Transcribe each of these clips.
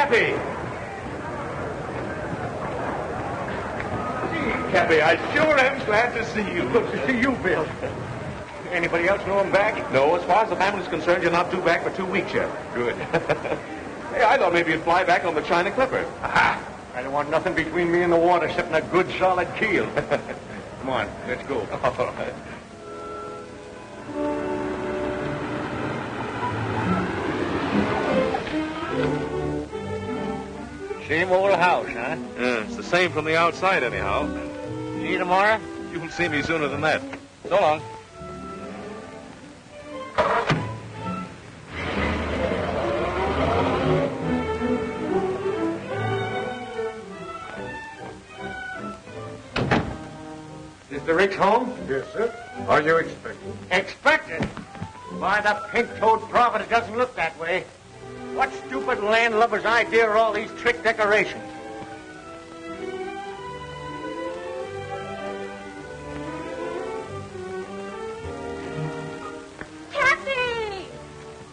Cappy! Gee, Cappy, I sure am glad to see you. Good to see you, Bill. Anybody else know I'm back? No, as far as the family's concerned, you're not due back for 2 weeks yet. Good. Hey, I thought maybe you'd fly back on the China Clipper. Aha! I don't want nothing between me and the water except a good, solid keel. Come on, let's go. All right. Same old house, huh? Yeah, it's the same from the outside, anyhow. See you tomorrow? You'll see me sooner than that. So long. Is the Ricks home? Yes, sir. Are you expecting? Expected? Why, the pink-toed prophet, it doesn't look that way. What stupid landlubber's idea are all these trick decorations? Cappy!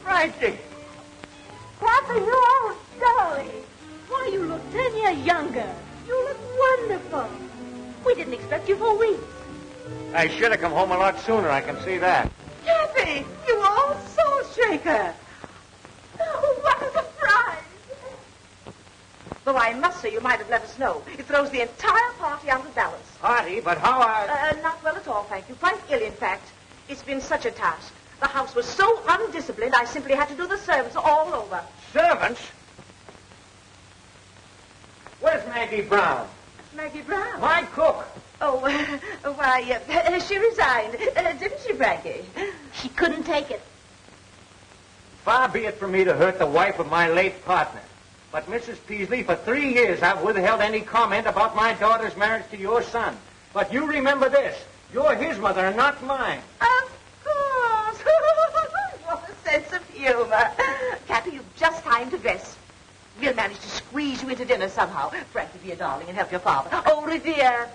Frankie! Cappy, you old darling. Why, you look 10 years younger. You look wonderful. We didn't expect you for weeks. I should have come home a lot sooner, I can see that. Cappy, you old soul-shaker. Oh, what a surprise. Though I must say you might have let us know. It throws the entire party out of balance. Party, but how Not well at all, thank you. Quite ill, in fact. It's been such a task. The house was so undisciplined, I simply had to do the servants all over. Servants? Where's Maggie Brown? Maggie Brown? My cook. Oh, why, she resigned. Didn't she, Frankie? She couldn't take it. Far be it from me to hurt the wife of my late partner. But, Mrs. Peasley, for 3 years I've withheld any comment about my daughter's marriage to your son. But you remember this. You're his mother and not mine. Of course. What a sense of humor. Cappy, you've just time to dress. We'll manage to squeeze you into dinner somehow. Frankie, be a darling and help your father. Oh, Revere.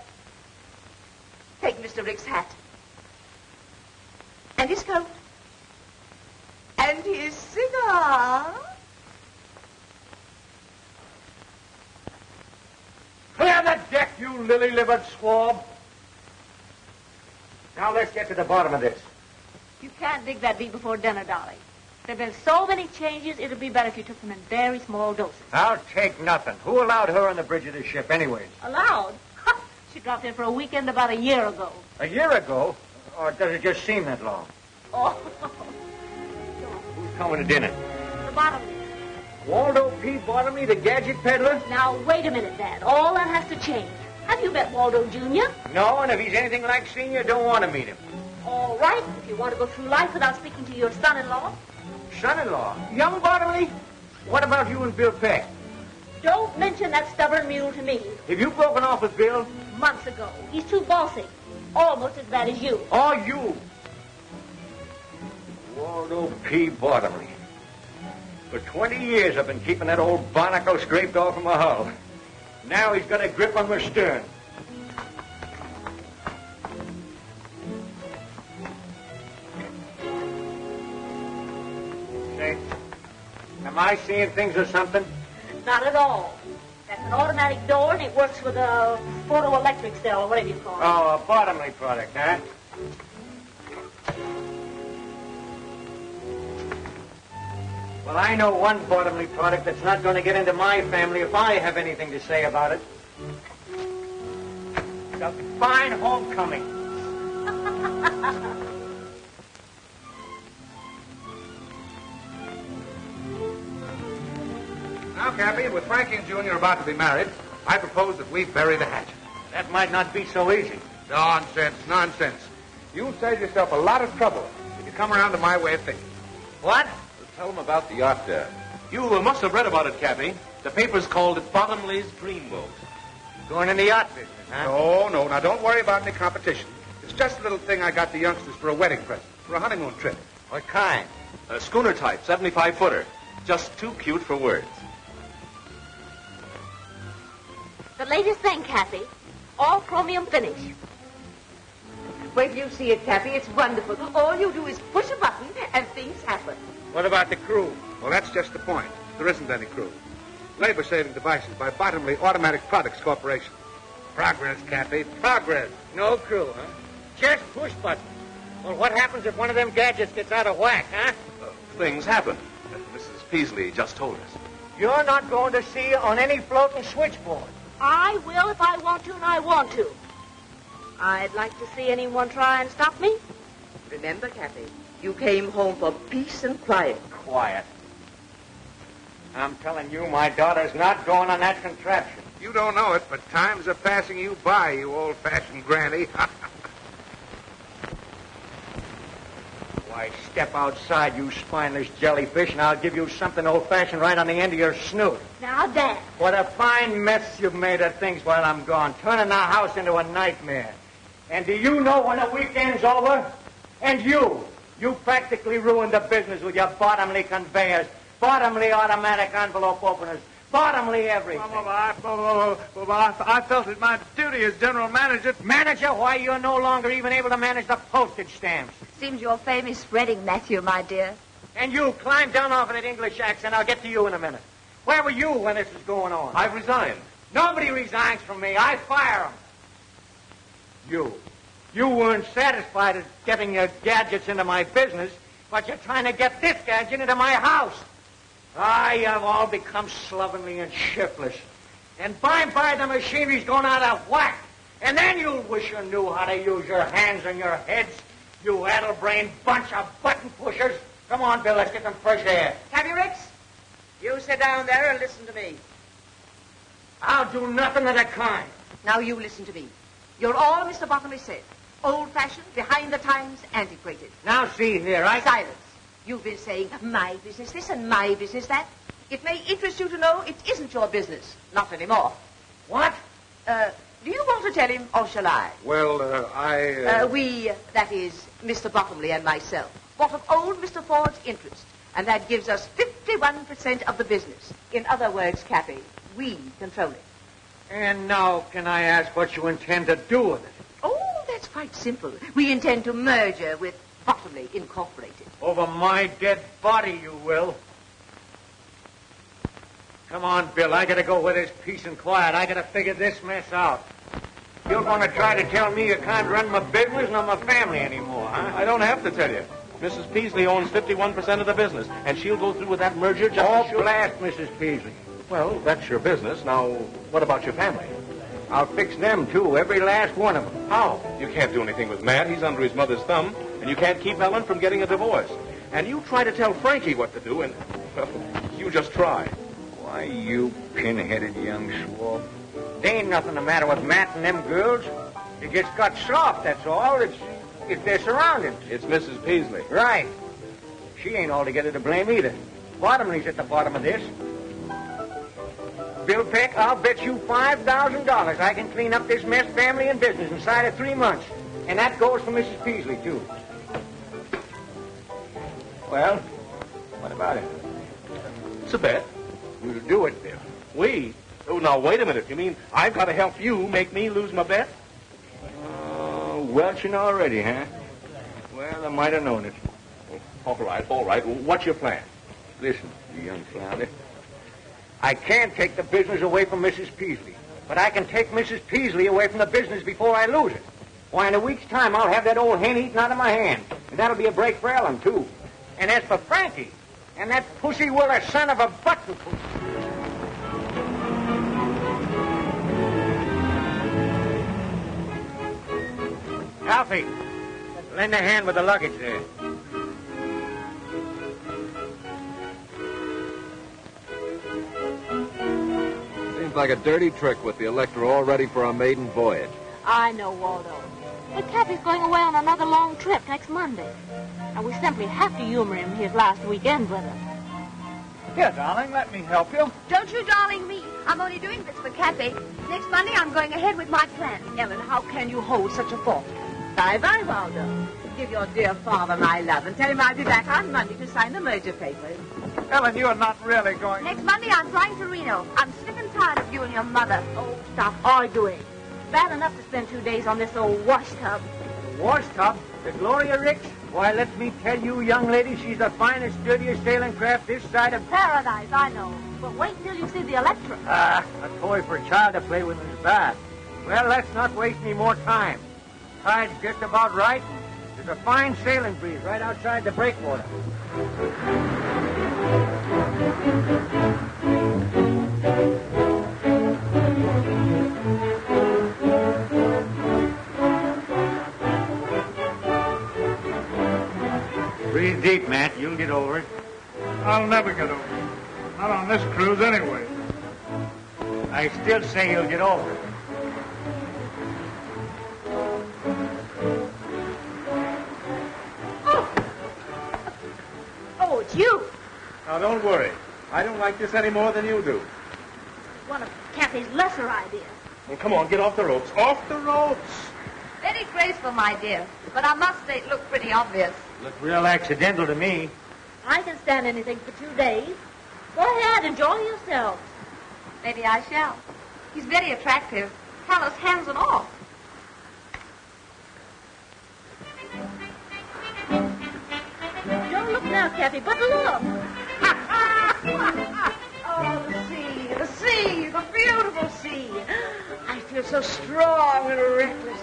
Take Mr. Rick's hat. And his coat. And his cigar. Clear the deck, you lily-livered swab. Now let's get to the bottom of this. You can't dig that deep before dinner, darling. There have been so many changes, it would be better if you took them in very small doses. I'll take nothing. Who allowed her on the bridge of the ship anyways? Allowed? She dropped in for a weekend about a year ago. A year ago? Or does it just seem that long? Oh. Who's coming to dinner? The bottom. Waldo P. Bottomley, the gadget peddler? Now, wait a minute, Dad. All that has to change. Have you met Waldo Jr.? No, and if he's anything like Senior, don't want to meet him. All right, if you want to go through life without speaking to your son-in-law. Son-in-law? Young Bottomley? What about you and Bill Peck? Don't mention that stubborn mule to me. Have you broken off with Bill? Months ago. He's too bossy. Almost as bad as you. Oh, you. Waldo P. Bottomley. For 20 years I've been keeping that old barnacle scraped off of my hull. Now he's got a grip on my stern. Say, am I seeing things or something? Not at all. That's an automatic door, and it works with a photoelectric cell, or whatever you call it. Oh, a Bottomley product, huh? Well, I know one Bottomley product that's not going to get into my family if I have anything to say about it. It's a fine homecoming. Now, Cappy, with Frankie and Junior about to be married, I propose that we bury the hatchet. That might not be so easy. Nonsense, nonsense. You'll save yourself a lot of trouble if you come around to my way of thinking. What? Tell them about the yacht there. You must have read about it, Cappy. The paper's called Bottomley's Dreamboat. Going in the yacht business, huh? No. Now, don't worry about any competition. It's just a little thing I got the youngsters for a wedding present, for a honeymoon trip. What kind? A schooner type, 75-footer. Just too cute for words. The latest thing, Kathy. All chromium finish. Wait till you see it, Cappy. It's wonderful. All you do is push a button and things happen. What about the crew? Well, that's just the point. There isn't any crew. Labor-saving devices by Bottomley Automatic Products Corporation. Progress, Cappy, progress. No clue, huh? Just push buttons. Well, what happens if one of them gadgets gets out of whack, huh? Things happen. Mrs. Peasley just told us. You're not going to see on any floating switchboard. I will if I want to, and I want to. I'd like to see anyone try and stop me. Remember, Cappy, you came home for peace and quiet. Quiet. I'm telling you, my daughter's not going on that contraption. You don't know it, but times are passing you by, you old-fashioned granny. Why, step outside, you spineless jellyfish, and I'll give you something old-fashioned right on the end of your snoot. Now, Dad. What a fine mess you've made of things while I'm gone, turning our house into a nightmare. And do you know when the weekend's over? And you practically ruined the business with your bottomly conveyors, bottomly automatic envelope openers, bottomly everything. I felt it my duty as general manager. Manager? Why, you're no longer even able to manage the postage stamps. Seems your fame is spreading, Matthew, my dear. And you, climb down off of that English accent. I'll get to you in a minute. Where were you when this was going on? I've resigned. Nobody resigns from me. I fire them. You weren't satisfied at getting your gadgets into my business, but you're trying to get this gadget into my house. You have all become slovenly and shiftless. And by and by the machinery's going out of whack. And then you'll wish you knew how to use your hands and your heads. You addle-brained bunch of button pushers. Come on, Bill, let's get some fresh air. Cappy Ricks, you sit down there and listen to me. I'll do nothing of the kind. Now you listen to me. You're all Mr. Bottomley said. Old-fashioned, behind the times, antiquated. Now, see here, Silence. You've been saying, my business this and my business that. It may interest you to know it isn't your business. Not anymore. What? Do you want to tell him, or shall I? Well, We, that is, Mr. Bottomley and myself, bought of old Mr. Ford's interest, and that gives us 51% of the business. In other words, Cappy, we control it. And now, can I ask what you intend to do with it? Oh, that's quite simple. We intend to merger with Bottomley Incorporated. Over my dead body, you will. Come on, Bill. I gotta go where there's peace and quiet. I gotta figure this mess out. You're gonna try to tell me you can't run my business nor my family anymore, huh? I don't have to tell you. Mrs. Peasley owns 51% of the business, and she'll go through with that merger just as sure. Blast Mrs. Peasley. Well, that's your business. Now, what about your family? I'll fix them, too, every last one of them. How? You can't do anything with Matt. He's under his mother's thumb, and you can't keep Ellen from getting a divorce. And you try to tell Frankie what to do, and, well, you just try. Why, you pin-headed young swab. There ain't nothing the matter with Matt and them girls. They just got soft, that's all. It's their surroundings. It's Mrs. Peasley. Right. She ain't altogether to blame either. Bottomley's at the bottom of this. Bill Peck, I'll bet you $5,000 I can clean up this mess, family and business, inside of 3 months. And that goes for Mrs. Peasley, too. Well, what about it? It's a bet. We'll do it, Bill. We? Oh, now, wait a minute. You mean I've got to help you make me lose my bet? Welching already, huh? Well, I might have known it. All right. What's your plan? Listen, you young flounder. I can't take the business away from Mrs. Peasley, but I can take Mrs. Peasley away from the business before I lose it. Why, in a week's time, I'll have that old hen eaten out of my hand. And that'll be a break for Ellen, too. And as for Frankie, and that pussy-willer son of a button pussy. Alfie, lend a hand with the luggage there. Seems like a dirty trick with the Electra all ready for our maiden voyage. I know, Waldo. But Cappy's going away on another long trip next Monday. And we simply have to humor him his last weekend with us. Here, darling, let me help you. Don't you darling me. I'm only doing this for Cappy. Next Monday, I'm going ahead with my plan. Ellen, how can you hold such a thought? Bye-bye, Waldo. Give your dear father my love and tell him I'll be back on Monday to sign the merger papers. Ellen, you're not really going... Next Monday, I'm flying to Reno. I'm sick and tired of you and your mother. Oh, stop arguing. Bad enough to spend 2 days on this old wash tub. Wash tub? The Gloria Ricks? Why, let me tell you, young lady, she's the finest, dirtiest sailing craft this side of... Paradise, I know. But wait till you see the Electra. Ah, a toy for a child to play with in his bath. Well, let's not waste any more time. Tide's just about right. There's a fine sailing breeze right outside the breakwater. Breathe deep, Matt. You'll get over it. I'll never get over it. Not on this cruise anyway. I still say you'll get over it. Oh, it's you. Now, don't worry. I don't like this any more than you do. One of Cappy's lesser ideas. Well, come on, get off the ropes. Off the ropes! Very graceful, my dear. But I must say it looked pretty obvious. Looked real accidental to me. I can stand anything for 2 days. Go ahead, enjoy yourself. Maybe I shall. He's very attractive. Callous hands and all. Don't look now, Cappy, but look. Oh, the sea, the beautiful sea. I feel so strong and reckless.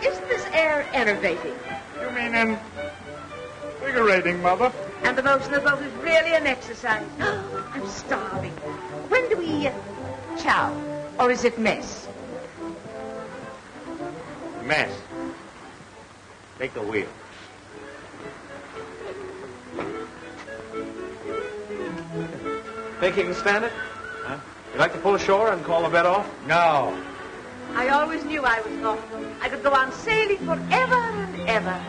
Isn't this air enervating? You mean invigorating, Mother? And the motion of the boat is really an exercise. I'm starving. When do we chow? Or is it mess? Mess. Take the wheel. Think you can stand it? Huh? You like to pull ashore and call the bed off? No. I always knew I was not. I could go on sailing forever and ever.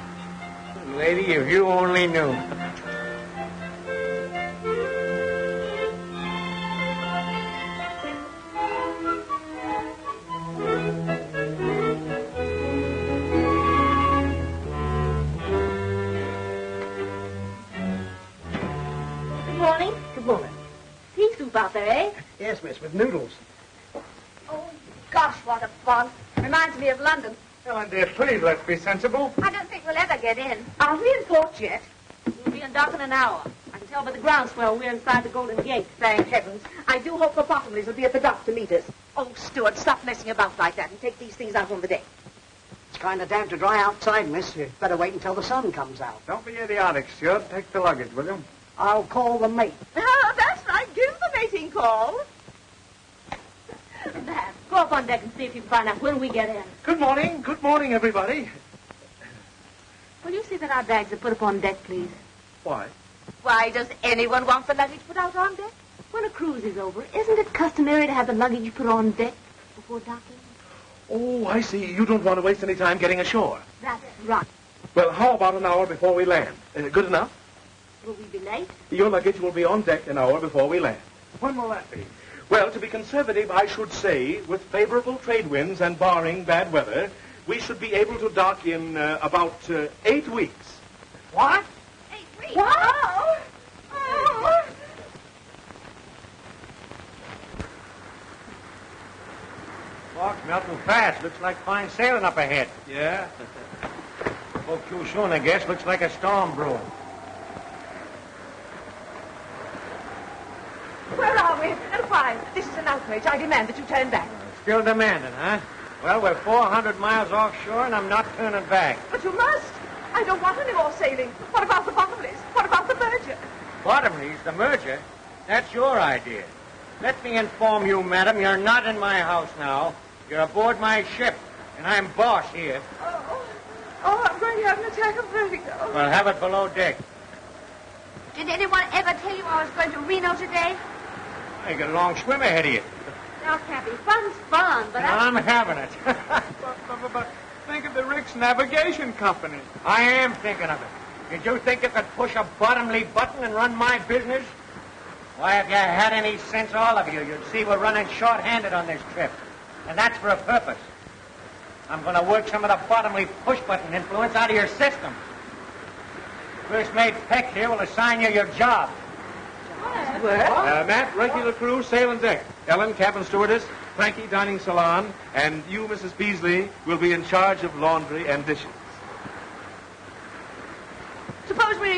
Lady, if you only knew. Good morning. Good morning. Pea soup out there, eh? Yes, miss, with noodles. Oh, gosh, what a fun. Reminds me of London. Ellen, dear, please, let's be sensible. I don't think we'll ever get in. Aren't we in port yet? We'll be in dock in an hour. I can tell by the groundswell we're inside the Golden Gate. Thank heavens. I do hope the Bottomleys will be at the dock to meet us. Oh, Stuart, stop messing about like that and take these things out on the deck. It's kind of damp to dry outside, miss. You'd better wait until the sun comes out. Don't be idiotic, Stuart. Take the luggage, will you? I'll call the mate. Oh, that's right. Give the mating call. Dad, go up on deck and see if you can find out when we get in. Good morning. Good morning, everybody. Will you see that our bags are put up on deck, please? Why? Why does anyone want the luggage put out on deck? When a cruise is over, isn't it customary to have the luggage put on deck before docking? Oh, I see. You don't want to waste any time getting ashore. That's right. Well, how about an hour before we land? Good enough? Will we be late? Your luggage will be on deck an hour before we land. When will that be? Well, to be conservative, I should say, with favorable trade winds and barring bad weather, we should be able to dock in about 8 weeks. What? 8 weeks. Oh! Oh! Fog's melting fast. Looks like fine sailing up ahead. Yeah? Spoke too soon, I guess. Looks like a storm brewing. Where are we? And why? This is an outrage. I demand that you turn back. Still demanding, huh? Well, we're 400 miles offshore, and I'm not turning back. But you must. I don't want any more sailing. What about the Bottomleys? What about the merger? Bottomleys, the merger? That's your idea. Let me inform you, madam, you're not in my house now. You're aboard my ship, and I'm boss here. Oh, I'm going to have an attack of vertigo. Well, have it below deck. Did anyone ever tell you I was going to Reno today? You got a long swim ahead of you. Now, Cappy, fun's fun, but I'm having it. But think of the Ricks Navigation Company. I am thinking of it. Did you think you could push a bottomly button and run my business? Why, if you had any sense, all of you, you'd see we're running short-handed on this trip. And that's for a purpose. I'm going to work some of the bottomly push-button influence out of your system. First mate Peck here will assign you your job. Matt, regular crew, sail and deck. Ellen, cabin stewardess. Frankie, dining salon. And you, Mrs. Peasley, will be in charge of laundry and dishes.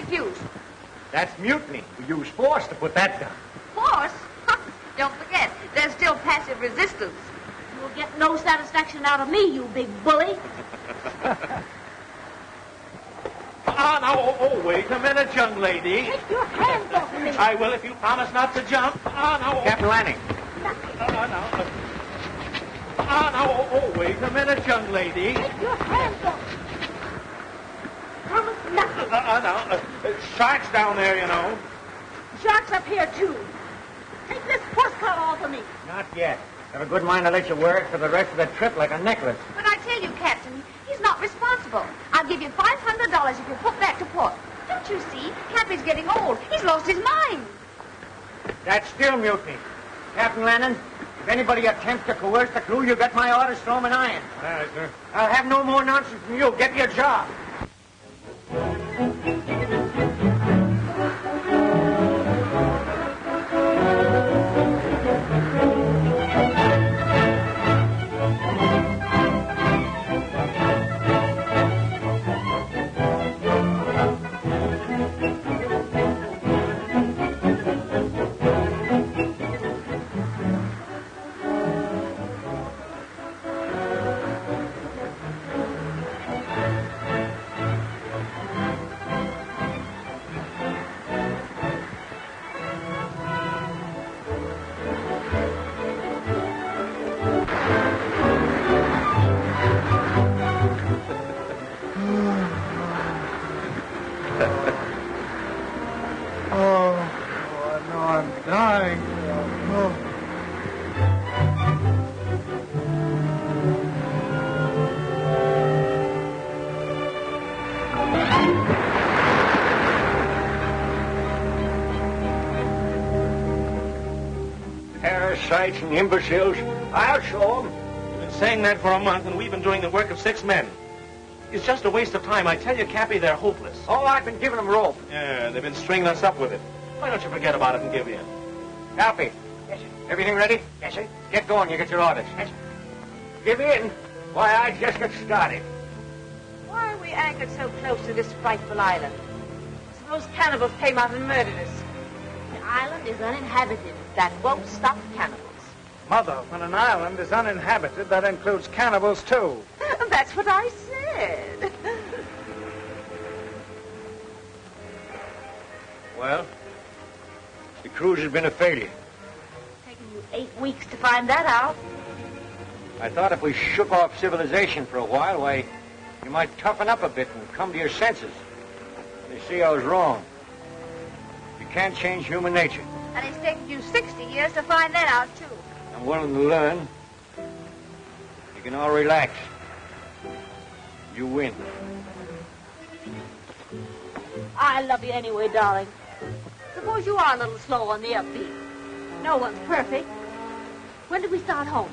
refuse. That's mutiny. We use force to put that down. Force? Don't forget, there's still passive resistance. You'll get no satisfaction out of me, you big bully. Oh, wait a minute, young lady. Take your hands off of me. I will if you promise not to jump. Captain Lanning. Wait a minute, young lady. Take your hands off. Promise nothing. Sharks down there, you know. Sharks up here, too. Take this horse collar off of me. Not yet. Have a good mind to let you wear it for the rest of the trip like a necklace. But I tell you, Captain, he's not responsible. I'll give you $500 if you put back to port. Don't you see? Cappy's getting old. He's lost his mind. That's still mutiny. Captain Lanning, if anybody attempts to coerce the crew, you get my orders, throw 'em in irons. All right, sir. I'll have no more nonsense from you. Get your job. Parasites and imbeciles. I'll show 'em. You've been saying that for a month, and we've been doing the work of 6 men. It's just a waste of time. I tell you, Cappy, they're hopeless. Oh, I've been giving them rope. Yeah, they've been stringing us up with it. Why don't you forget about it and give in? Cappy. Yes, sir. Everything ready? Yes, sir. Get going. You get your orders. Yes, sir. Give in. Why, I just got started. Why are we anchored so close to this frightful island? Suppose cannibals came out and murdered us. The island is uninhabited. That won't stop cannibals. Mother, when an island is uninhabited, that includes cannibals, too. That's what I said. Well, the cruise has been a failure. Taken you 8 weeks to find that out. I thought if we shook off civilization for a while, why, you might toughen up a bit and come to your senses. You see, I was wrong. You can't change human nature. And it's taken you 60 years to find that out, too. I'm willing to learn. You can all relax. You win. I love you anyway, darling. Suppose you are a little slow on the upbeat. No one's perfect. When do we start home?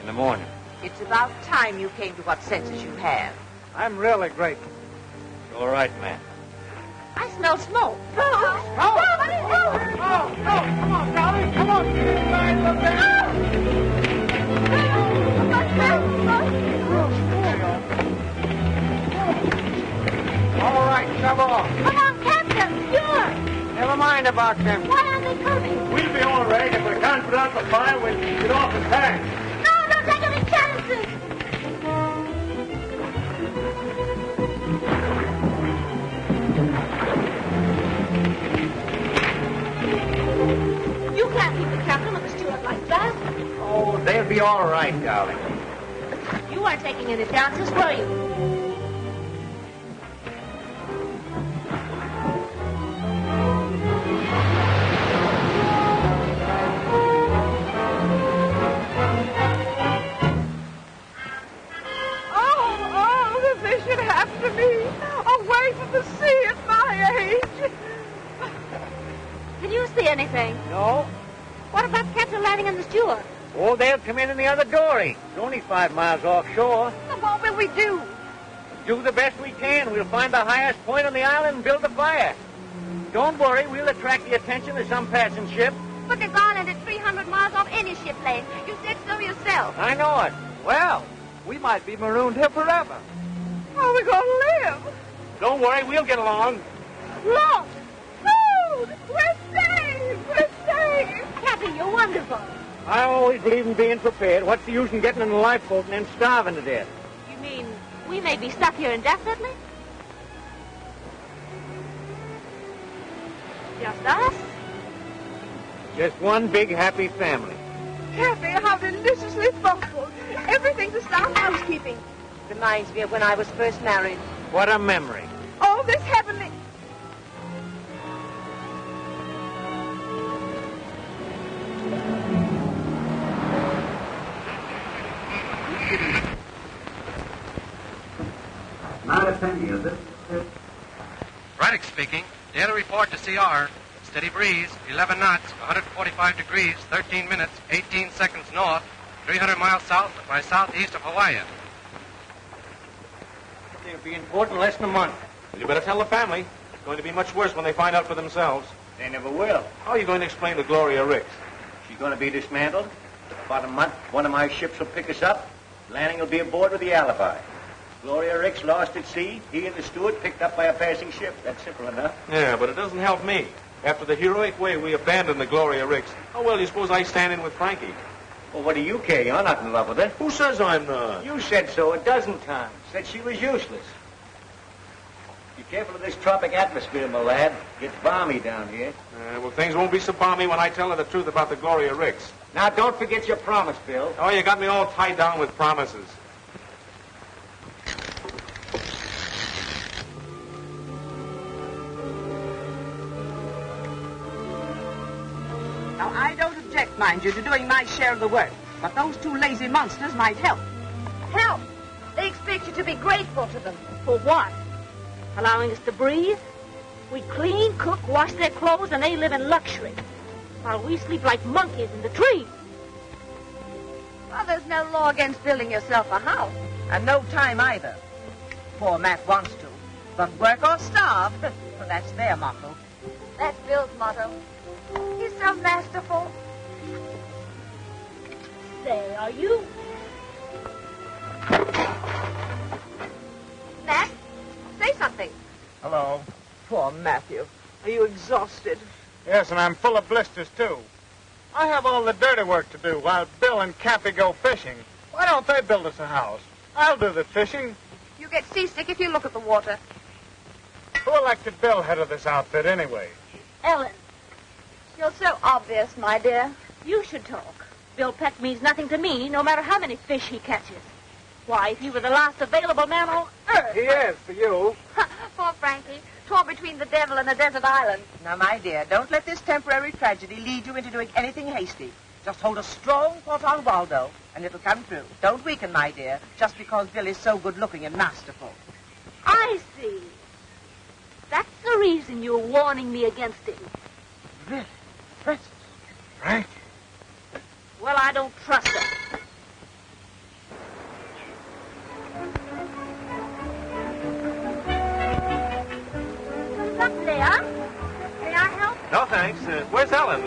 In the morning. It's about time you came to what senses you have. I'm really grateful. It's all right, man. I smell smoke. Come on, darling. Come on. All right, shove off. Come on, Captain. Sure. Never mind about them. Why aren't they coming? We'll be all right. If we can't put out the fire, we'll get off the tank. No, don't take any chances. You can't keep the captain with the steward like that. Oh, they'll be all right, darling. You weren't taking any chances, were you? Anything? No. What about Captain Lanning and the steward? Oh, they'll come in the other dory. It's only 5 miles offshore. Well, what will we do? Do the best we can. We'll find the highest point on the island and build a fire. Don't worry, we'll attract the attention of some passing ship. But this island is 300 miles off any ship lane. You said so yourself. I know it. Well, we might be marooned here forever. How are we going to live? Don't worry, we'll get along. Look! Food! We're saved! We're saved! Cappy, you're wonderful. I always believe in being prepared. What's the use in getting in a lifeboat and then starving to death? You mean we may be stuck here indefinitely? Just us? Just one big happy family. Cappy, how deliciously thoughtful. Everything to start housekeeping. Reminds me of when I was first married. What a memory. All this heavenly... Not a penny, is it? Brennan speaking. Daily report to CR. Steady breeze, 11 knots, 145 degrees, 13 minutes, 18 seconds north, 300 miles south by southeast of Hawaii. They'll be in port in less than a month. Well, you better tell the family. It's going to be much worse when they find out for themselves. They never will. How are you going to explain to Gloria Ricks? She's going to be dismantled. About a month, one of my ships will pick us up. Landing will be aboard with the alibi. Gloria Ricks lost at sea. He and the steward picked up by a passing ship. That's simple enough. Yeah, but it doesn't help me. After the heroic way we abandoned the Gloria Ricks, how well do you suppose I stand in with Frankie? Well, what do you care? You're not in love with her. Who says I'm not? You said so a dozen times. Said she was useless. Be careful of this tropic atmosphere, my lad. Gets balmy down here. Well, things won't be so balmy when I tell her the truth about the Gloria Ricks. Now, don't forget your promise, Bill. Oh, you got me all tied down with promises. Now, I don't object, mind you, to doing my share of the work. But those two lazy monsters might help. Help! They expect you to be grateful to them. For what? Allowing us to breathe? We clean, cook, wash their clothes, and they live in luxury. While we sleep like monkeys in the trees. Well, there's no law against building yourself a house. And no time either. Poor Matt wants to. But work or starve. Well, that's their motto. That's Bill's motto. He's so masterful. Say, are you? Matt, say something. Hello. Poor Matthew. Are you exhausted? Yes, and I'm full of blisters, too. I have all the dirty work to do while Bill and Cappy go fishing. Why don't they build us a house? I'll do the fishing. You get seasick if you look at the water. Who elected Bill head of this outfit, anyway? Ellen, You're so obvious, my dear. you should talk. Bill Peck means nothing to me, no matter how many fish he catches. Why, if he were the last available man on earth... He is, for you. Poor Frankie, torn between the devil and a desert island. Now, my dear, don't let this temporary tragedy lead you into doing anything hasty. Just hold a strong thought on Waldo, and it'll come true. Don't weaken, my dear, just because Bill is so good-looking and masterful. I see. That's the reason you're warning me against him. Really? Princess. Frank. Well, I don't trust her. Look, Leon. May I help? No, thanks. Where's Ellen?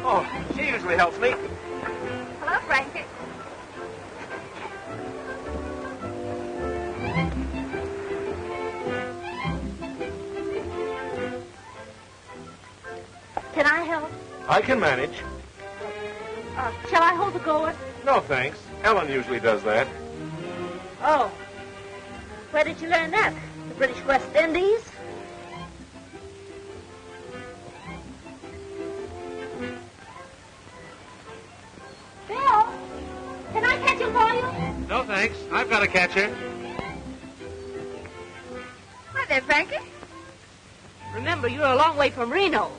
Oh, she usually helps me. Hello, Frankie. Can I help? I can manage. Shall I hold the gourd? No, thanks. Ellen usually does that. Oh. Where did you learn that? The British West Indies? Bill, can I catch him for you? No, thanks. I've got a catcher. Hi there, Frankie. Remember, you're a long way from Reno.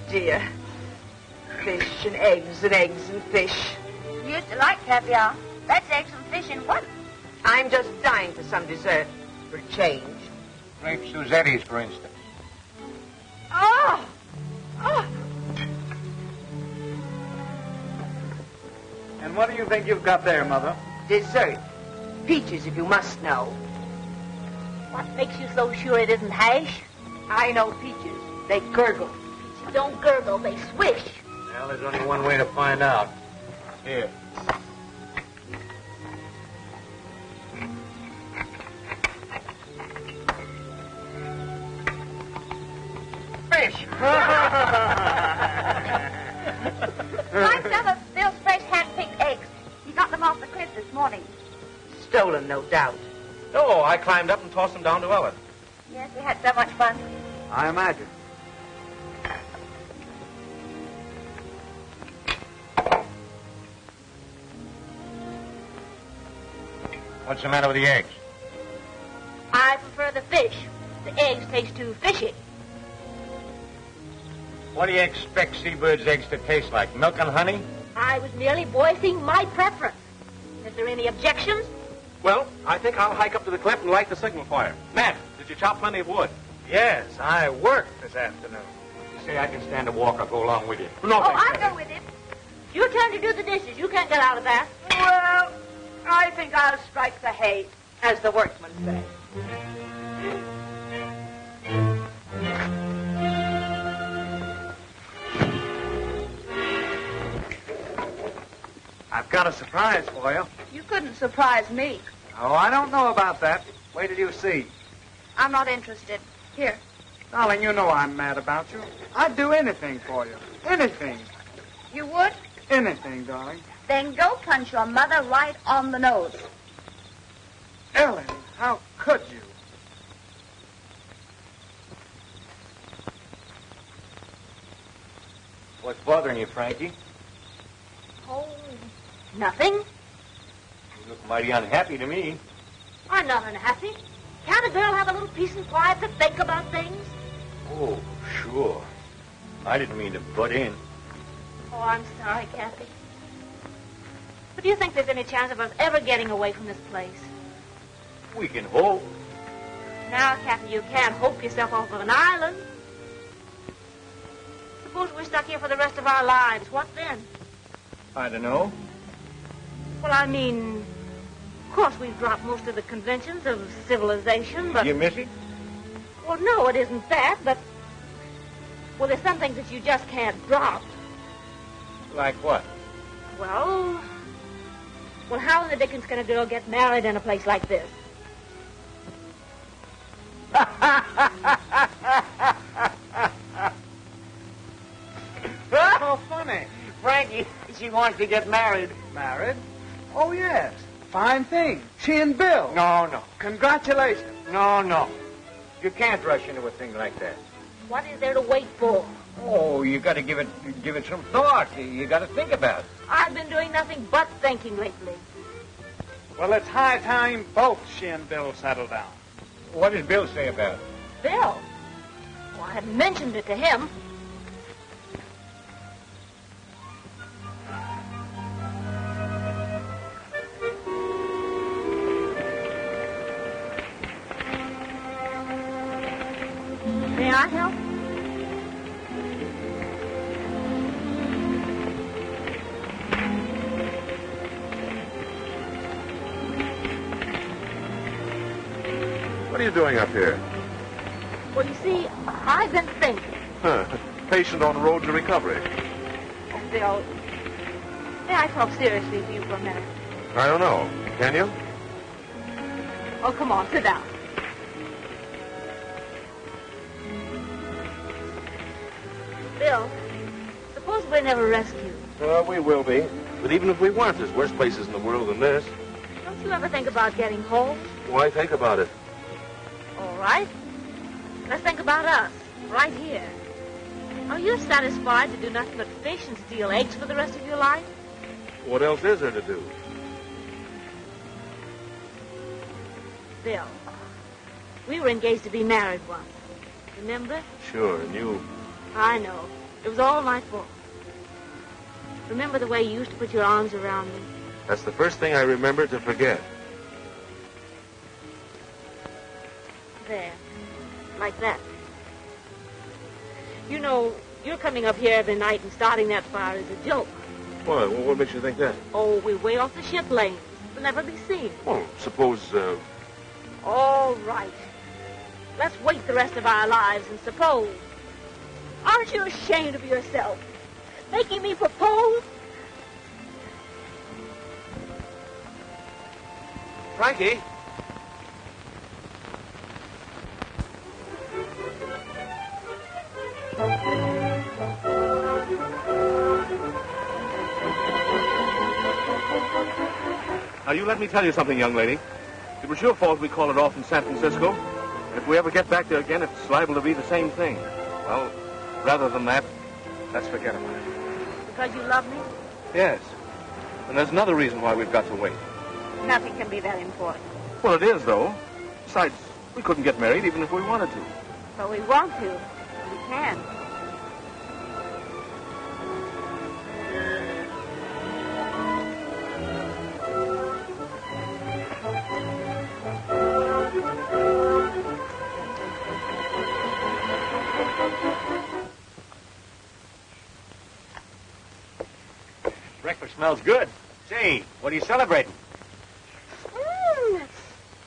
Dear. Fish and eggs and eggs and fish. You used to like caviar. That's eggs and fish in one. I'm just dying for some dessert. For a change. Grape Suzetti's, for instance. Oh! Oh! And what do you think you've got there, Mother? Dessert. Peaches, if you must know. What makes you so sure it isn't hash? I know peaches. They gurgle. Peaches don't gurgle, they swish. Well, there's only one way to find out. Here. Fish! Like some of Bill's fresh hand-picked eggs. He got them off the cliff this morning. Stolen, no doubt. No, I climbed up and tossed them down to Ellen. Yes, we had so much fun. I imagine. What's the matter with the eggs? I prefer the fish. The eggs taste too fishy. What do you expect seabirds' eggs to taste like? Milk and honey? I was merely voicing my preference. Is there any objections? Well, I think I'll hike up to the cliff and light the signal fire. Matt, did you chop plenty of wood? Yes, I worked this afternoon. You say I can stand a walk. I'll go along with you. No, Oh, thanks, I'll go with him. Your turn to do the dishes. You can't get out of that. Well, I think I'll strike the hay, as the workmen say. I've got a surprise for you. You couldn't surprise me. Oh, I don't know about that. Wait till you see. I'm not interested. Here. Darling, you know I'm mad about you. I'd do anything for you. Anything. You would? Anything, darling. Then go punch your mother right on the nose. Ellen, how could you? What's bothering you, Frankie? Oh, nothing. You look mighty unhappy to me. I'm not unhappy. Can't a girl have a little peace and quiet to think about things? Oh, sure. I didn't mean to butt in. Oh, I'm sorry, Cappy. But do you think there's any chance of us ever getting away from this place? We can hope. Now, Cappy, you can't hope yourself off of an island. Suppose we're stuck here for the rest of our lives. What then? I don't know. Well, I mean, of course we've dropped most of the conventions of civilization, but... You miss it? Well, no, it isn't that, but... Well, there's some things that you just can't drop. Like what? Well, how in the dickens can a girl get married in a place like this? Oh, funny. Frankie, she wants to get married. Married? Oh, yes. Fine thing. She and Bill. No. Congratulations. No. You can't rush into a thing like that. What is there to wait for? Oh, you got to give it some thought. You got to think about it. I've been doing nothing but thinking lately. Well, it's high time both she and Bill settle down. What does Bill say about it? Bill? Well, I haven't mentioned it to him. May I help? What are you doing up here? Well, you see, I've been thinking. Huh. Patient on the road to recovery. Oh, Bill, may I talk seriously with you for a minute? I don't know. Can you? Oh, come on, sit down. Bill, suppose we're never rescued. We will be. But even if we weren't, there's worse places in the world than this. Don't you ever think about getting home? Why think about it? All right. Let's think about us, right here. Are you satisfied to do nothing but fish and steal eggs for the rest of your life? What else is there to do? Bill, we were engaged to be married once. Remember? Sure, and you... I know. It was all my fault. Remember the way you used to put your arms around me? That's the first thing I remember to forget. There. Like that. You know, you're coming up here every night and starting that fire is a joke. Why? Well, what makes you think that? Oh, we're way off the ship lanes. We'll never be seen. Well, suppose, All right. Let's wait the rest of our lives and suppose. Aren't you ashamed of yourself? Making me propose? Frankie? Now, you let me tell you something, young lady. It was your fault we called it off in San Francisco. And if we ever get back there again, it's liable to be the same thing. Well, rather than that, let's forget about it. Because you love me? Yes. And there's another reason why we've got to wait. Nothing can be that important. Well, it is, though. Besides, we couldn't get married even if we wanted to. But we want to. We can. Breakfast smells good. Say, what are you celebrating?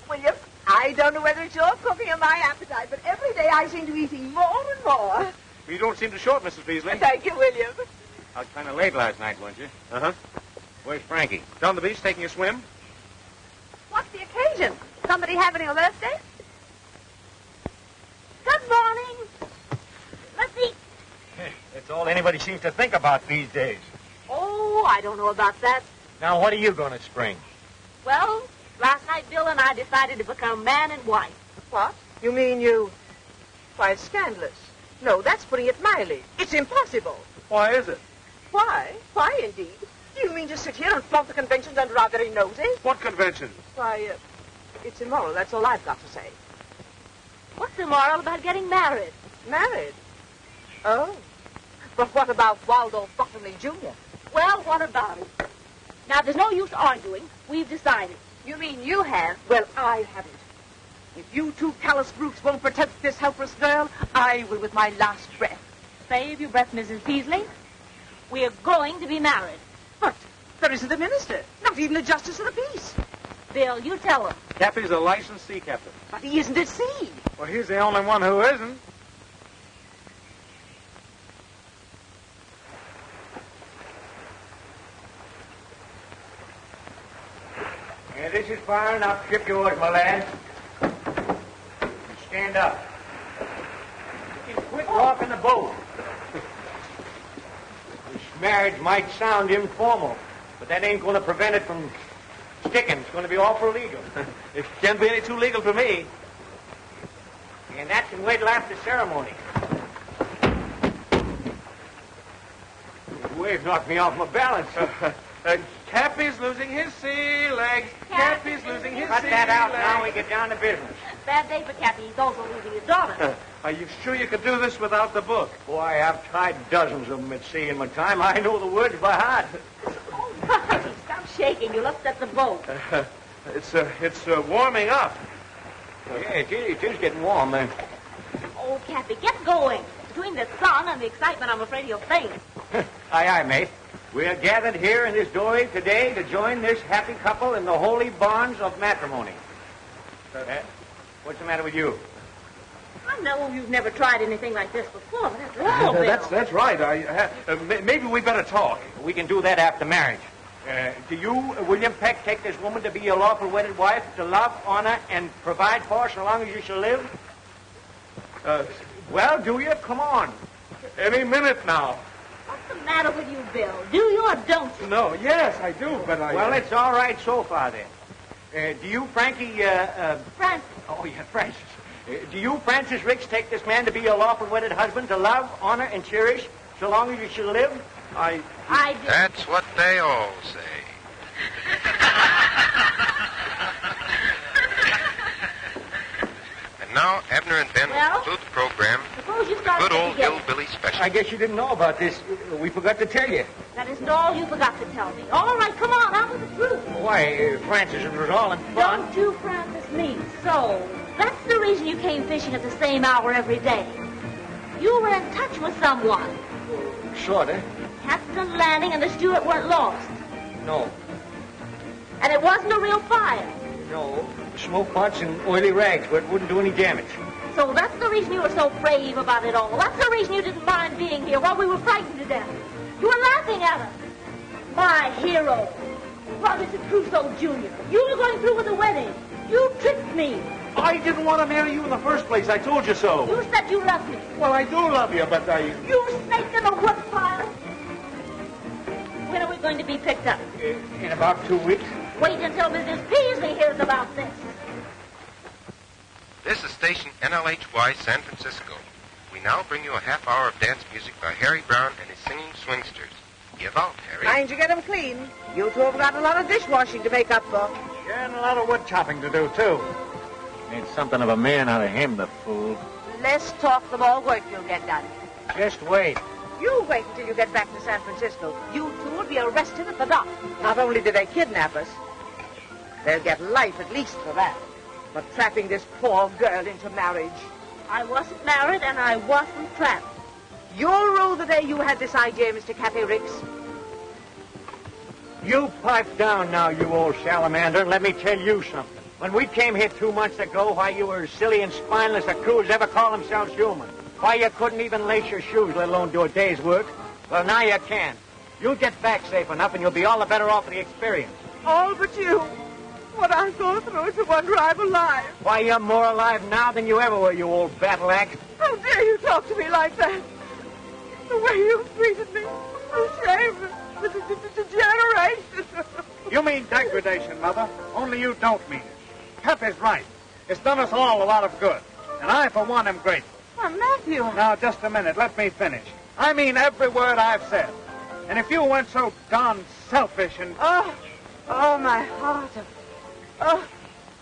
William, I don't know whether it's your cooking or my appetite, but every day I seem to be eating more and more. You don't seem to short, Mrs. Beasley. Thank you, William. I was kind of late last night, weren't you? Uh-huh. Where's Frankie? Down the beach taking a swim? What's the occasion? Somebody having a birthday? Good morning. Let's eat. That's all anybody seems to think about these days. Oh, I don't know about that. Now, what are you going to spring? Well, last night Bill and I decided to become man and wife. What? You mean you... Why, it's scandalous. No, that's putting it mildly. It's impossible. Why is it? Why? Why, indeed? Do you mean just sit here and flaunt the conventions under our very noses? What convention? Why, it's immoral. That's all I've got to say. What's immoral about getting married? Married? Oh. But what about Waldo Bottomley Jr.? Well, what about it? Now, there's no use arguing. We've decided. You mean you have? Well, I haven't. If you two callous brutes won't protect this helpless girl, I will with my last breath. Save your breath, Mrs. Peasley. We're going to be married. But there isn't a minister, not even a justice of the peace. Bill, you tell him. Cappy's a licensed sea captain. But he isn't at sea. Well, he's the only one who isn't. Yeah, this is fire enough. Ship yours, my lad. Stand up. Quit walking the boat. This marriage might sound informal, but that ain't going to prevent it from sticking. It's going to be awful legal. It can't be any too legal for me. And that can wait till after ceremony. The wave knocked me off my balance. Cappy's losing his sea legs. Cappy's losing his Cut sea that out legs. now. We get down to business. Bad day for Cappy. He's also losing his daughter. Are you sure you could do this without the book? Boy, I've tried dozens of them at sea in my time. I know the words by heart. Oh, Frankie, stop shaking. You'll upset the boat. It's warming up. Yeah, it is getting warm, man. Oh, Cappy, get going. Between the sun and the excitement, I'm afraid you'll faint. Aye, aye, mate. We are gathered here in this doorway today to join this happy couple in the holy bonds of matrimony. What's the matter with you? I know you've never tried anything like this before, but after all, Bill. That's right. Maybe we better talk. We can do that after marriage. Do you, William Peck, take this woman to be your lawful wedded wife, to love, honor, and provide for so long as you shall live? Well, do you? Come on. Any minute now. What's the matter with you, Bill? Do you or don't you? No, yes, I do, but I... Well, it's all right so far, then. Do you, Frankie, Francis. Oh, yeah, Francis. Do you, Francis Ricks, take this man to be your lawful wedded husband, to love, honor, and cherish so long as you shall live? I do. That's what they all say. And now, Abner and Ben will conclude the program. Suppose you start Good old together. hillbilly special. I guess you didn't know about this. We forgot to tell you. That isn't all you forgot to tell me. All right, come on, out with the truth. Why, Francis, it was all in fun. Don't you, Francis, me. So, that's the reason you came fishing at the same hour every day. You were in touch with someone. Sort of. Captain Lanning and the steward weren't lost. No. And it wasn't a real fire. No. Smoke pots and oily rags, but it wouldn't do any damage. So that's the reason you were so brave about it all. That's the reason you didn't mind being here while we were frightened to death. You were laughing at us. My hero, Robinson Crusoe Jr. You were going through with the wedding. You tricked me. I didn't want to marry you in the first place. I told you so. You said you loved me. Well, I do love you, but I... You snake in the woodpile. When are we going to be picked up? In about 2 weeks. Wait until Mrs. Peasley hears about this. This is station NLHY San Francisco. We now bring you a half hour of dance music by Harry Brown and his singing swingsters. Give out, Harry. Mind you get them clean. You two have got a lot of dishwashing to make up for. Yeah, and a lot of wood chopping to do, too. Made something of a man out of him, the fool. Less talk, the more work you'll get done. Just wait. You wait until you get back to San Francisco. You two will be arrested at the dock. Not only did they kidnap us, they'll get life at least for that. But trapping this poor girl into marriage. I wasn't married and I wasn't trapped. You'll rue the day you had this idea, Mr. Cappy Ricks. You pipe down now, you old salamander, and let me tell you something. When we came here 2 months ago, why, you were as silly and spineless a crew as ever call themselves human. Why, you couldn't even lace your shoes, let alone do a day's work. Well, now you can. You'll get back safe enough, and you'll be all the better off for the experience. All but you. What I go through is the wonder I'm alive. Why, you're more alive now than you ever were, you old battle axe. How dare you talk to me like that? The way you treated me. The shame. The degeneration. You mean degradation, Mother. Only you don't mean it. Cappy's right. It's done us all a lot of good. And I, for one, am grateful. Well, Matthew. Now, just a minute. Let me finish. I mean every word I've said. And if you weren't so darn selfish and... Oh, my heart. Oh,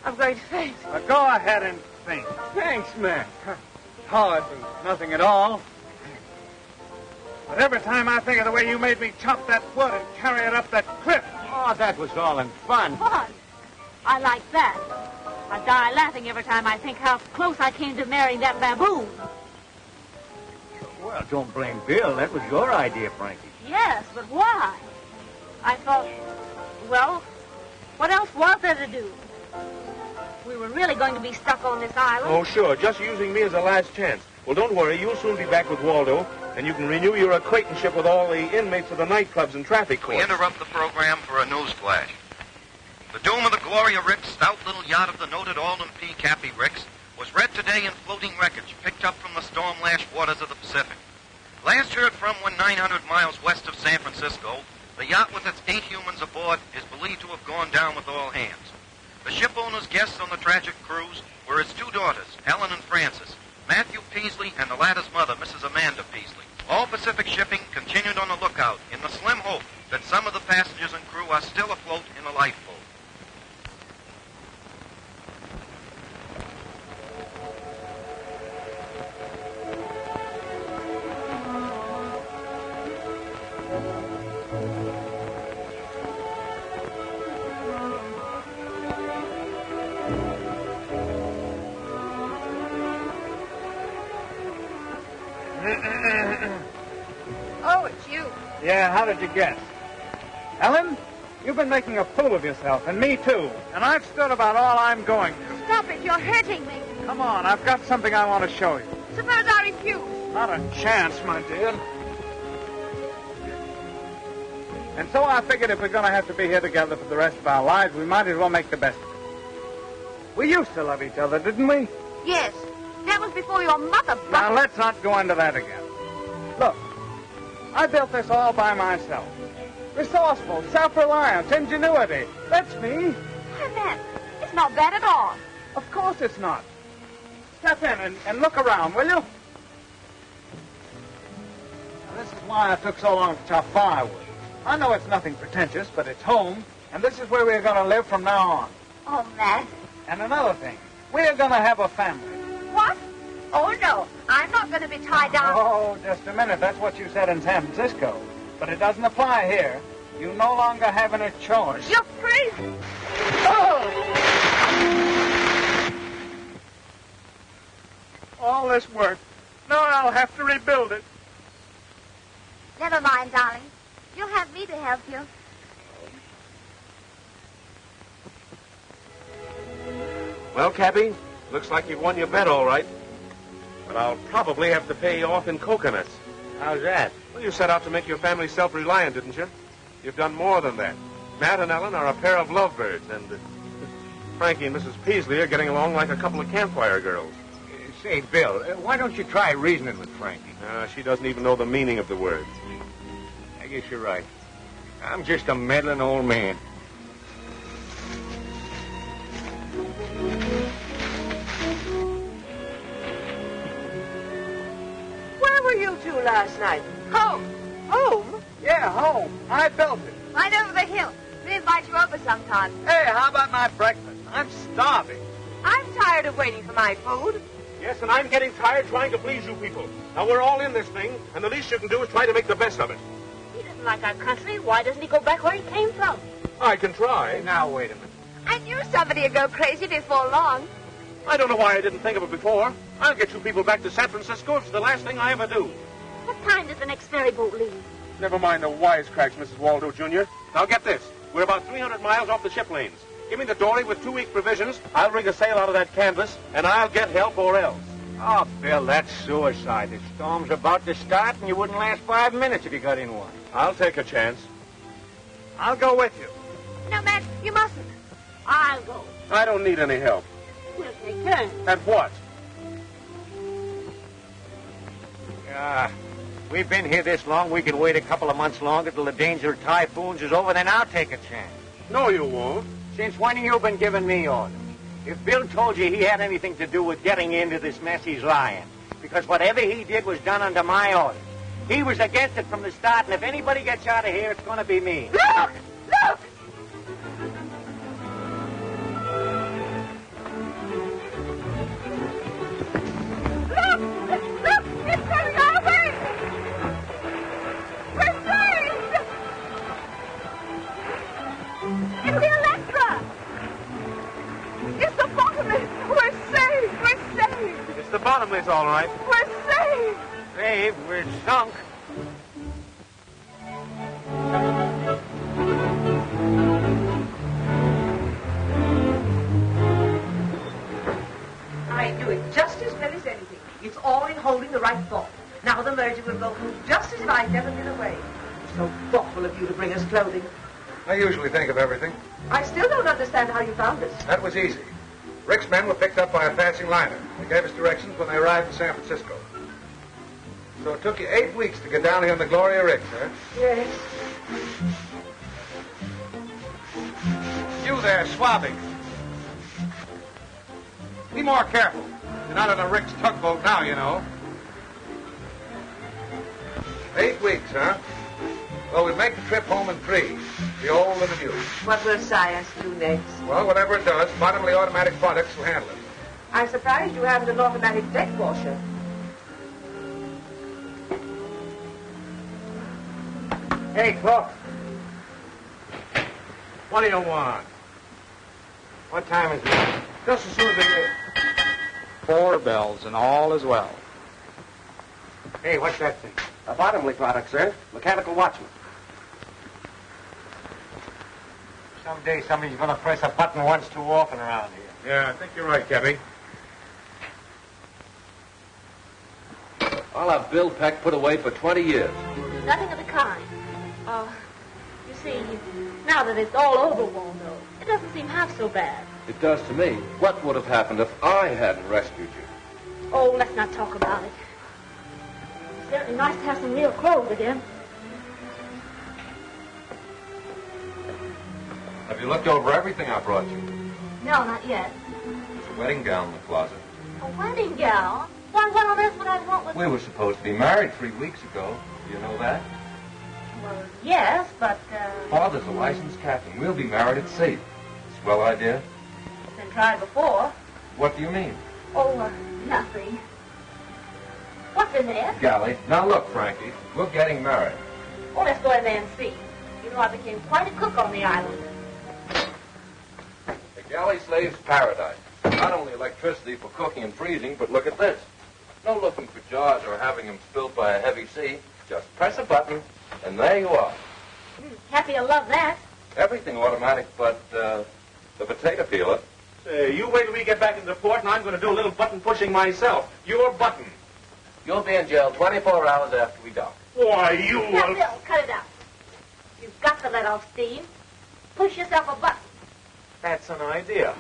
I'm going to faint. Go ahead and faint. Thanks, man. Hardly nothing at all. But every time I think of the way you made me chop that wood and carry it up that cliff... Oh, that was all in fun. Fun. I like that. I die laughing every time I think how close I came to marrying that baboon. Well, don't blame Bill. That was your idea, Frankie. Yes, but why? I thought, well, what else was there to do? We were really going to be stuck on this island. Oh, sure. Just using me as a last chance. Well, don't worry. You'll soon be back with Waldo, and you can renew your acquaintanceship with all the inmates of the nightclubs and traffic courts. We interrupt the program for a news flash. The doom of the Gloria Ricks, stout little yacht of the noted Alden P. Cappy Ricks, was read today in floating wreckage picked up from the storm-lashed waters of the Pacific. Last heard from when 900 miles west of San Francisco, the yacht with its 8 humans aboard is believed to have gone down with all hands. The ship owner's guests on the tragic cruise were his 2 daughters, Helen and Frances, Matthew Peasley, and the latter's mother, Mrs. Amanda Peasley. All Pacific shipping continued on the lookout in the slim hope that some of the passengers and crew are still afloat in a lifeboat. Oh, it's you. Yeah, how did you guess? Ellen, you've been making a fool of yourself, and me too. And I've stood about all I'm going to. Stop it. You're hurting me. Come on, I've got something I want to show you. Suppose I refuse. Not a chance, my dear. And so I figured if we're going to have to be here together for the rest of our lives, we might as well make the best of it. We used to love each other, didn't we? Yes. That was before your mother... Now, let's not go into that again. Look, I built this all by myself. Resourceful, self-reliant, ingenuity. That's me. Why, Matt, it's not bad at all. Of course it's not. Step in and look around, will you? Now, this is why I took so long to chop firewood. I know it's nothing pretentious, but it's home, and this is where we're going to live from now on. Oh, Matt. And another thing, we're going to have a family. What? Oh, no. I'm not going to be tied down. Oh, just a minute. That's what you said in San Francisco. But it doesn't apply here. You no longer have any choice. You're crazy. Oh! All this work. Now I'll have to rebuild it. Never mind, darling. You'll have me to help you. Well, Cappy, looks like you've won your bet all right. But I'll probably have to pay you off in coconuts. How's that? Well, you set out to make your family self-reliant, didn't you? You've done more than that. Matt and Ellen are a pair of lovebirds, and Frankie and Mrs. Peasley are getting along like a couple of campfire girls. Say, Bill, why don't you try reasoning with Frankie? She doesn't even know the meaning of the words. I guess you're right. I'm just a meddling old man. Where were you two last night? Home. Home? Yeah, home. I built it. Right over the hill. We'll invite you over sometime. Hey, how about my breakfast? I'm starving. I'm tired of waiting for my food. Yes, and I'm getting tired trying to please you people. Now, we're all in this thing, and the least you can do is try to make the best of it. He doesn't like our country. Why doesn't he go back where he came from? I can try. Now, wait a minute. I knew somebody would go crazy before long. I don't know why I didn't think of it before. I'll get you people back to San Francisco. It's the last thing I ever do. What time does the next ferry boat leave? Never mind the wisecracks, Mrs. Waldo, Jr. Now, get this. We're about 300 miles off the ship lanes. Give me the dory with 2 weeks' provisions. I'll rig a sail out of that canvas, and I'll get help or else. Oh, Bill, that's suicide. The storm's about to start, and you wouldn't last 5 minutes if you got in one. I'll take a chance. I'll go with you. No, Matt, you mustn't. I'll go. I don't need any help. We'll take turns. At what? We've been here this long, we can wait a couple of months longer till the danger of typhoons is over, then I'll take a chance. No, you won't. Since when have you been giving me orders? If Bill told you he had anything to do with getting into this mess, he's lying. Because whatever he did was done under my orders. He was against it from the start, and if anybody gets out of here, it's going to be me. Look! Look! Look! Look! It's coming our way! We're saved! It's the Electra! It's the Bottomless! We're saved! We're saved! It's the Bottomless, all right. We're saved! Dave, we're sunk. I do it just as well as anything. It's all in holding the right thought. Now the merger will go through just as if I'd never been away. It's so thoughtful of you to bring us clothing. I usually think of everything. I still don't understand how you found us. That was easy. Rick's men were picked up by a passing liner. They gave us directions when they arrived in San Francisco. So it took you 8 weeks to get down here in the Gloria Ricks, huh? Yes. You there, swabbing. Be more careful. You're not in a Rick's tugboat now, you know. 8 weeks, huh? Well, we'll make the trip home in 3. The old and the new. What will science do next? Well, whatever it does, bottomly automatic products will handle it. I'm surprised you haven't an automatic deck washer. Hey, cook. What do you want? What time is it? Just as soon as they... 4 bells and all is well. Hey, what's that thing? A bottomly product, sir. Mechanical watchman. Someday somebody's going to press a button once too often around here. Yeah, I think you're right, Cappy. I'll have Bill Peck put away for 20 years. Nothing of the kind. You see, now that it's all over, Waldo, it doesn't seem half so bad. It does to me. What would have happened if I hadn't rescued you? Oh, let's not talk about it. It's certainly nice to have some real clothes again. Have you looked over everything I brought you? No, not yet. There's a wedding gown in the closet. A wedding gown? Why, what on earth would I want with... We were supposed to be married 3 weeks ago. Do you know that? Well, yes, but, Father's a licensed captain. We'll be married at sea. Swell idea? It's been tried before. What do you mean? Oh, nothing. What's in there? Galley. Now look, Frankie, we're getting married. Oh, let's go in there and see. You know, I became quite a cook on the island. The galley slave's paradise. Not only electricity for cooking and freezing, but look at this. No looking for jars or having them spilled by a heavy sea. Just press a button, and there you are. Cappy will love that. Everything automatic but the potato peeler. Say, you wait till we get back into port, and I'm going to do a little button pushing myself. Your button. You'll be in jail 24 hours after we dock. Why, you... Now, Bill, cut it out. You've got to let off steam. Push yourself a button. That's an idea.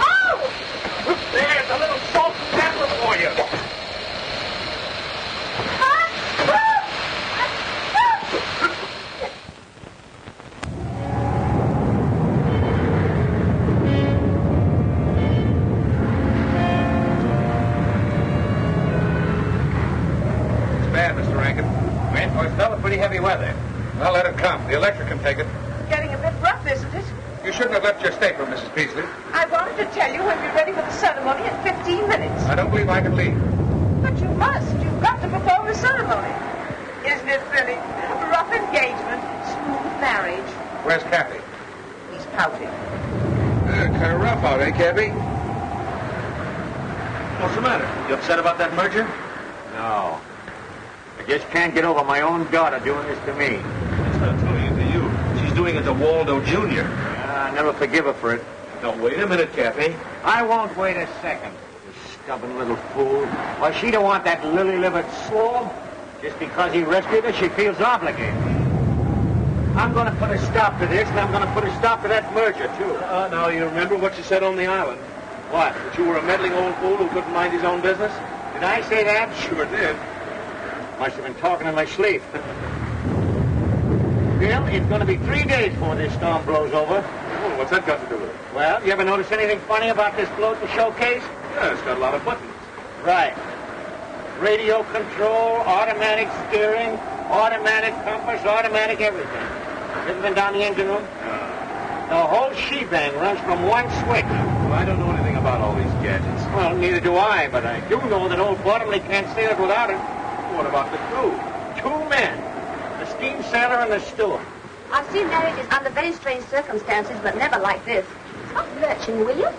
Oh! There's a little salt and pepper for you. Pretty heavy weather. Well, let it come. The electric can take it. Getting a bit rough, isn't it? You shouldn't have left your stateroom, Mrs. Peasley. I wanted to tell you when we're ready for the ceremony in 15 minutes. I don't believe I can leave. But you must. You've got to perform the ceremony. Isn't it thrilling? Rough engagement, smooth marriage. Where's Cappy? He's pouting. Kind of rough out, eh, Cappy? What's the matter? You upset about that merger? No. I just can't get over my own daughter doing this to me. She's not doing it to you. She's doing it to Waldo Jr. I never forgive her for it. Now, wait a minute, Cappy. I won't wait a second. You stubborn little fool. Why, she don't want that lily-livered swab. Just because he rescued her, she feels obligated. I'm going to put a stop to this, and I'm going to put a stop to that merger, too. Now, you remember what you said on the island? What? That you were a meddling old fool who couldn't mind his own business? Did I say that? Sure did. Must have been talking in my sleep. Bill, it's going to be 3 days before this storm blows over. Oh, what's that got to do with it? Well, you ever notice anything funny about this float and showcase? Yeah, it's got a lot of buttons. Right. Radio control, automatic steering, automatic compass, automatic everything. Ever been down the engine room? The whole shebang runs from one switch. Well, I don't know anything about all these gadgets. Well, neither do I, but I do know that old Bottomley can't sail it without it. What about the crew? 2 men. The steam sailor and the steward. I've seen marriages under very strange circumstances, but never like this. Stop lurching, will you?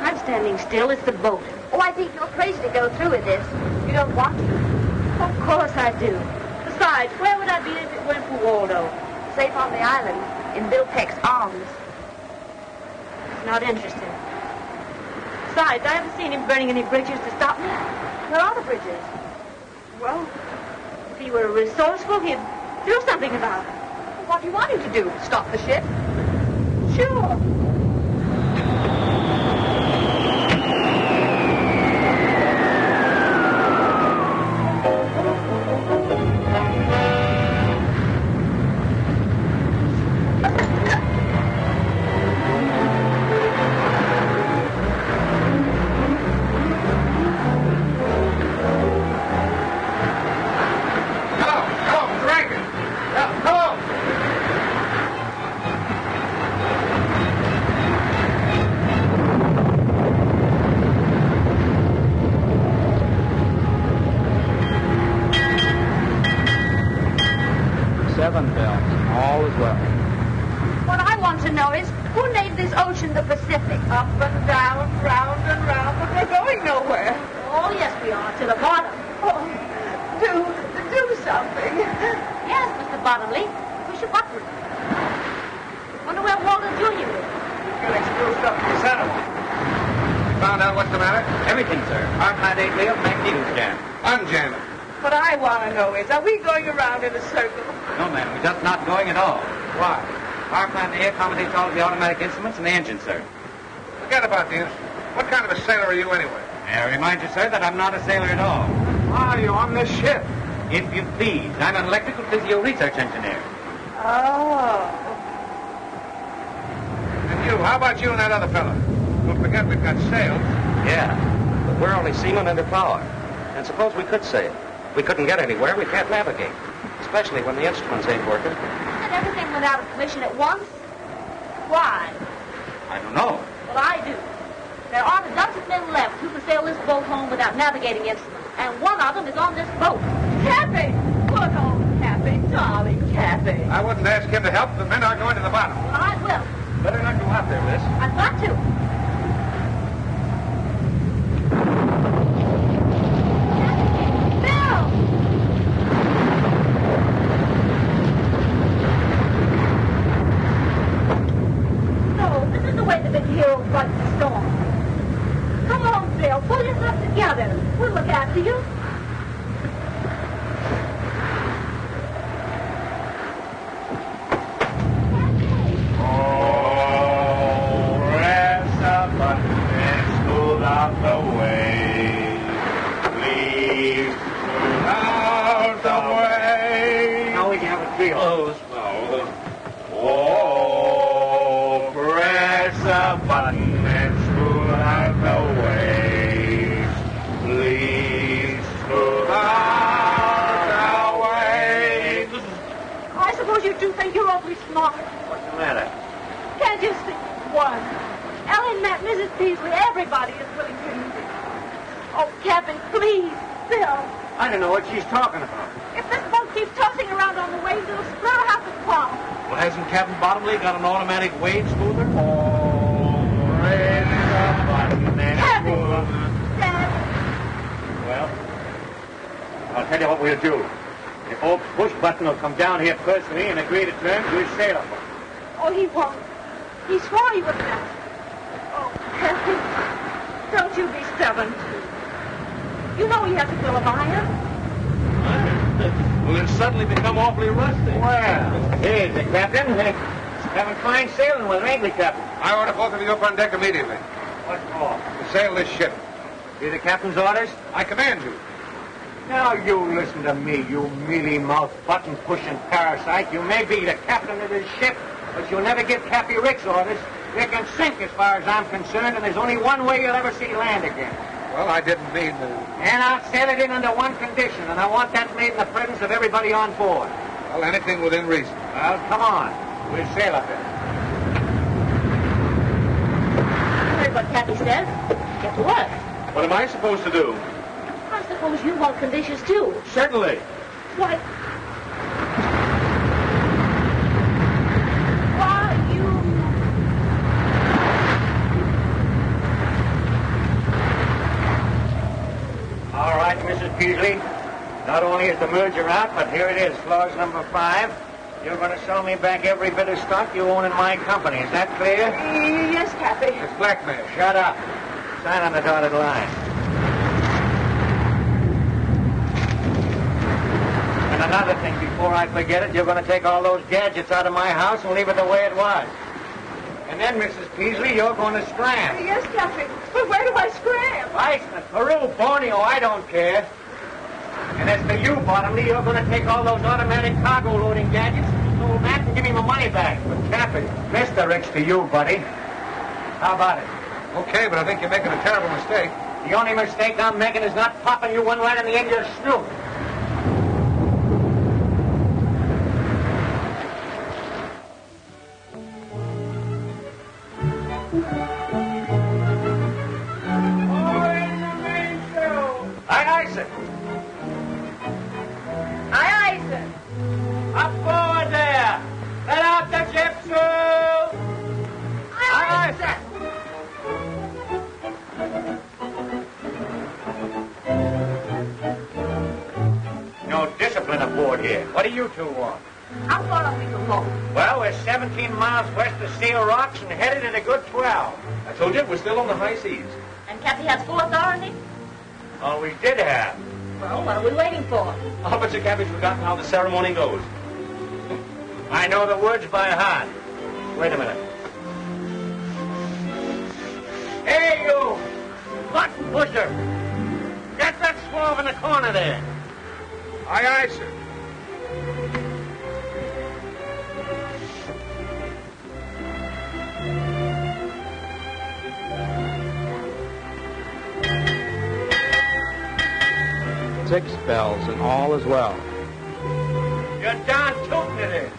I'm standing still. It's the boat. Oh, I think you're crazy to go through with this. You don't want to. Of course I do. Besides, where would I be if it weren't for Waldo? Safe on the island, in Bill Peck's arms. It's not interesting. Besides, I haven't seen him burning any bridges to stop me. Where are the bridges? Well, if he were resourceful, he'd do something about it. What do you want him to do? Stop the ship? Sure. Ocean, the Pacific. Up and down, round and round, but we're going nowhere. Oh, yes, we are. To the bottom. Oh, do something. Yes, Mr. Bottomley. Push a button. Wonder where Waldo Jr. is. Getting screwed up to the center. You found out what's the matter? Everything, sir. Our plant ain't lit, magnetos jammed. Unjam it. What I want to know is, are we going around in a circle? No, ma'am. We're just not going at all. Why? Our plant A accommodates all of the automatic instruments and the engine, sir. Forget about the instrument. What kind of a sailor are you anyway? May I remind you, sir, that I'm not a sailor at all. Why are you on this ship? If you please, I'm an electrical physio research engineer. Oh. And you, how about you and that other fella? Don't forget we've got sails. Yeah, but we're only seamen under power. And suppose we could sail. If we couldn't get anywhere, we can't navigate. Especially when the instruments ain't working. And everything went out of commission at once? Why? I don't know. Well, I do. There aren't a dozen men left who can sail this boat home without navigating instruments. And one of them is on this boat. Cappy! Good old Cappy, darling Cappy. I wouldn't ask him to help. The men aren't going to the bottom. Well, I will. Better not go out there, miss. I've got to. Bill! do you? Oh, oh, press a button and smooth out the waves. Please smooth out the waves. I suppose you do think you're awfully smart. what's the matter? Can't you see? One. Ellen met Mrs. Peasley. Everybody is willing to use it. Oh, Captain, please, Bill. I don't know what she's talking about. If this boat keeps tossing around on the waves, it'll split half the pump. Well, hasn't Captain Bottomley got an automatic wave smoother? Captain! Dad! Well, I'll tell you what we'll do. The old push button will come down here personally and agree to terms. We'll sail up. Oh, he won't. He swore he would not. Oh, Captain, don't you be stubborn, too. You know he has a bill of iron. Well, it's suddenly become awfully rusty. Well, here's the captain. Having fine sailing with her, ain't we, Captain? I order both of you up on deck immediately. What for? To sail this ship. Be the captain's orders? I command you. Now, you listen to me, you mealy-mouthed, button-pushing parasite. You may be the captain of this ship, but you'll never give Cappy Ricks orders. You can sink as far as I'm concerned, and there's only one way you'll ever see land again. Well, I didn't mean to... And I'll sail it in under one condition, and I want that made in the presence of everybody on board. Well, anything within reason. Well, come on. We'll sail up there. Heard what Cappy says. Get to work. What am I supposed to do? I suppose you want conditions, too. Certainly. Why, you... All right, Mrs. Peasley. Not only is the merger out, but here it is, clause number 5. You're going to sell me back every bit of stock you own in my company. Is that clear? Yes, Cappy. It's blackmail. Shut up. Sign on the dotted line. And another thing, before I forget it, you're going to take all those gadgets out of my house and leave it the way it was. And then, Mrs. Peasley, you're going to scram. Yes, Cappy. But where do I scram? Iceland, Peru, Borneo, I don't care. And as for you, Bottomley, you're going to take all those automatic cargo loading gadgets and sold that and give me my money back. But Cappy, Mr. Ricks to you, buddy. How about it? Okay, but I think you're making a terrible mistake. The only mistake I'm making is not popping you one right in the end of your snoot. Aye, sir. Aye, sir. Up forward there. Let out the ship, sir. Aye, sir. No discipline aboard here. What do you two want? How far are we from home? Well, we're 17 miles west of Seal Rocks and headed at a good 12. I told you, we're still on the high seas. And Cappy has full authority? Oh, we did have. Well, what are we waiting for? I'll bet you Cappy's forgotten how the ceremony goes. I know the words by heart. Wait a minute. Hey, you! Button pusher! Get that swab in the corner there. Aye, aye, sir. Six bells and all is well. You're down tooting it in.